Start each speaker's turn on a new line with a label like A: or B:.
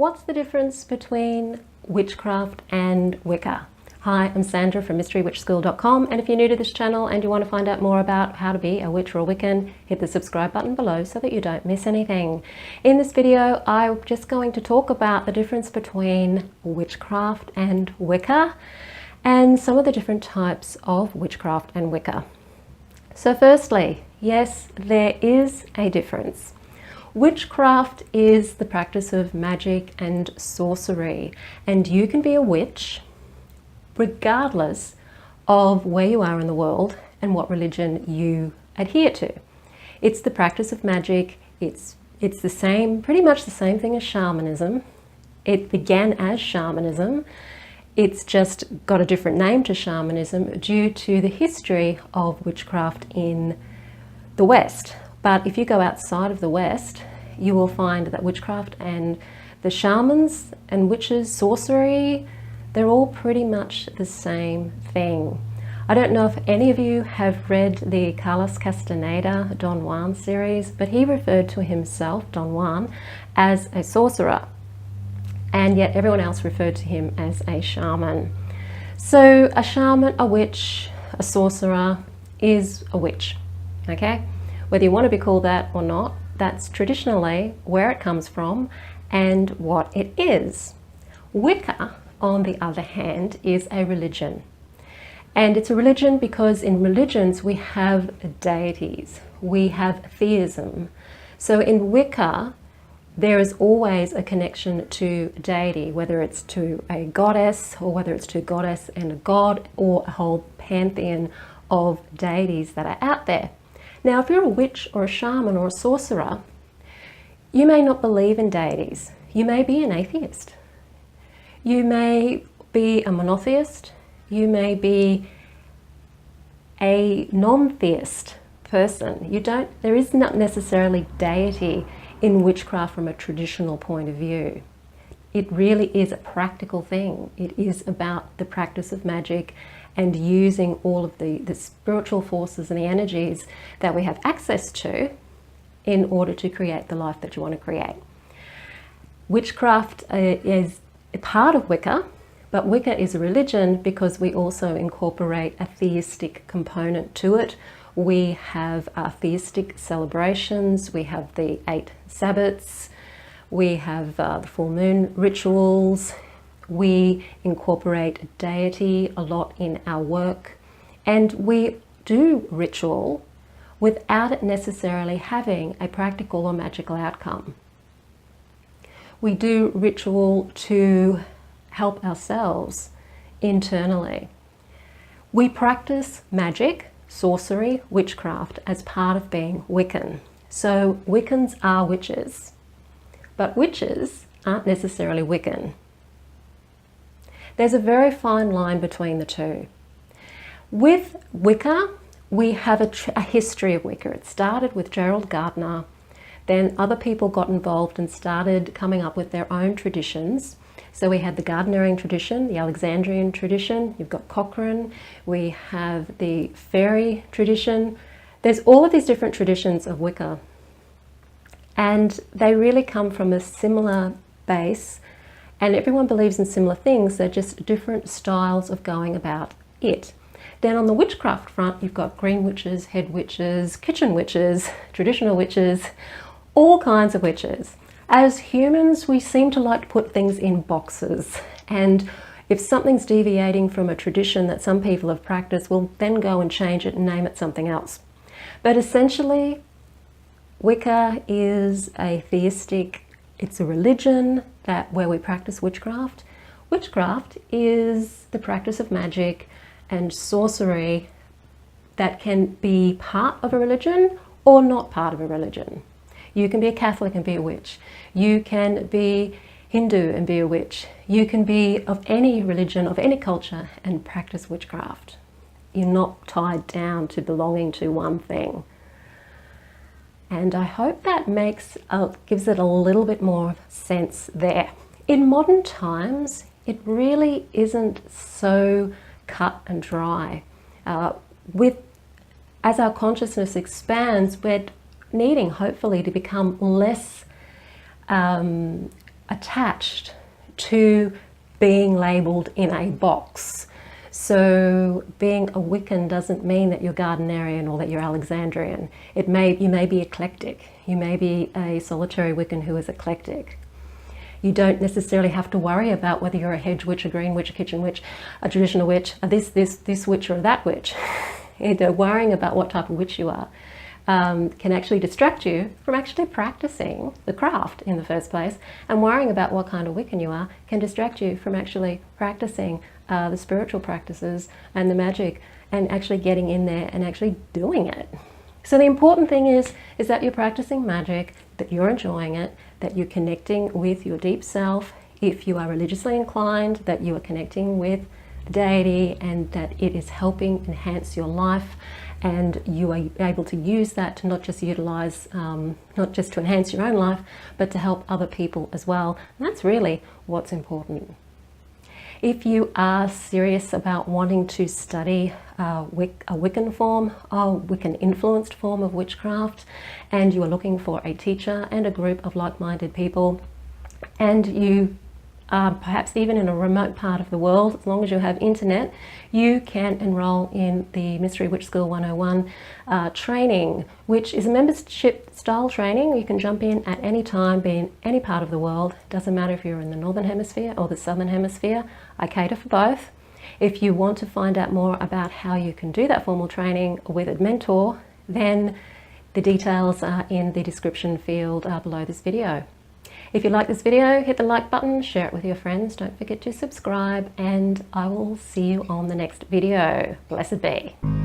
A: What's the difference between witchcraft and Wicca? Hi, I'm Sandra from mysterywitchschool.com, and if you're new to this channel and you want to find out more about how to be a witch or a Wiccan, hit the subscribe button below so that you don't miss anything. In this video, I'm just going to talk about the difference between witchcraft and Wicca and some of the different types of witchcraft and Wicca. So firstly, yes, there is a difference. Witchcraft is the practice of magic and sorcery, and you can be a witch regardless of where you are in the world and what religion you adhere to. It's the practice of magic. It's the same, pretty much the same thing as shamanism. It began as shamanism. It's just got a different name to shamanism due to the history of witchcraft in the West. But if you go outside of the West, you will find that witchcraft and the shamans and witches, sorcery, they're all pretty much the same thing. I don't know if any of you have read the Carlos Castaneda Don Juan series, but he referred to himself, Don Juan, as a sorcerer, and yet everyone else referred to him as a shaman. So a shaman, a witch, a sorcerer is a witch, okay? Whether you want to be called that or not, that's traditionally where it comes from and what it is. Wicca, on the other hand, is a religion. And it's a religion because in religions we have deities, we have theism. So in Wicca, there is always a connection to deity, whether it's to a goddess or whether it's to a goddess and a god or a whole pantheon of deities that are out there. Now, if you're a witch or a shaman or a sorcerer, you may not believe in deities. You may be an atheist. You may be a monotheist. You may be a non-theist person. There is not necessarily deity in witchcraft from a traditional point of view. It really is a practical thing. It is about the practice of magic and using all of the spiritual forces and the energies that we have access to in order to create the life that you want to create. Witchcraft is a part of Wicca, but Wicca is a religion because we also incorporate a theistic component to it. We have theistic celebrations, we have the 8 Sabbats, we have the full moon rituals. We incorporate deity a lot in our work, and we do ritual without it necessarily having a practical or magical outcome. We do ritual to help ourselves internally. We practice magic, sorcery, witchcraft as part of being Wiccan. So Wiccans are witches, but witches aren't necessarily Wiccan. There's a very fine line between the two. With Wicca, we have a history of Wicca. It started with Gerald Gardner. Then other people got involved and started coming up with their own traditions. So we had the Gardnerian tradition, the Alexandrian tradition, you've got Cochrane, we have the fairy tradition. There's all of these different traditions of Wicca. And they really come from a similar base, and everyone believes in similar things. They're just different styles of going about it. Then on the witchcraft front, you've got green witches, head witches, kitchen witches, traditional witches, all kinds of witches. As humans, we seem to like to put things in boxes. And if something's deviating from a tradition that some people have practiced, we'll then go and change it and name it something else. But essentially, Wicca is a theistic, it's a religion where we practice witchcraft. Witchcraft is the practice of magic and sorcery that can be part of a religion or not part of a religion. You can be a Catholic and be a witch. You can be Hindu and be a witch. You can be of any religion, of any culture, and practice witchcraft. You're not tied down to belonging to one thing. And I hope that gives it a little bit more sense there. In modern times, it really isn't so cut and dry. As our consciousness expands, we're needing hopefully to become less attached to being labelled in a box. So being a Wiccan doesn't mean that you're Gardnerian or that you're Alexandrian. You may be eclectic. You may be a solitary Wiccan who is eclectic. You don't necessarily have to worry about whether you're a hedge witch, a green witch, a kitchen witch, a traditional witch, a this witch or that witch. Worrying about what type of witch you are can actually distract you from actually practicing the craft in the first place, and worrying about what kind of Wiccan you are can distract you from actually practicing the spiritual practices and the magic, and actually getting in there and actually doing it. So the important thing is that you're practicing magic, that you're enjoying it, that you're connecting with your deep self. If you are religiously inclined, that you are connecting with the deity, and that it is helping enhance your life, and you are able to use that to not just utilize, not just to enhance your own life, but to help other people as well. And that's really what's important. If you are serious about wanting to study a Wiccan form, a Wiccan influenced form of witchcraft, and you are looking for a teacher and a group of like-minded people, and you are perhaps even in a remote part of the world, as long as you have internet, you can enroll in the Mystery Witch School 101 training, which is a membership style training. You can jump in at any time, be in any part of the world. Doesn't matter if you're in the Northern Hemisphere or the Southern Hemisphere. I cater for both. If you want to find out more about how you can do that formal training with a mentor, then the details are in the description field below this video. If you like this video, hit the like button, share it with your friends, don't forget to subscribe, and I will see you on the next video. Blessed be.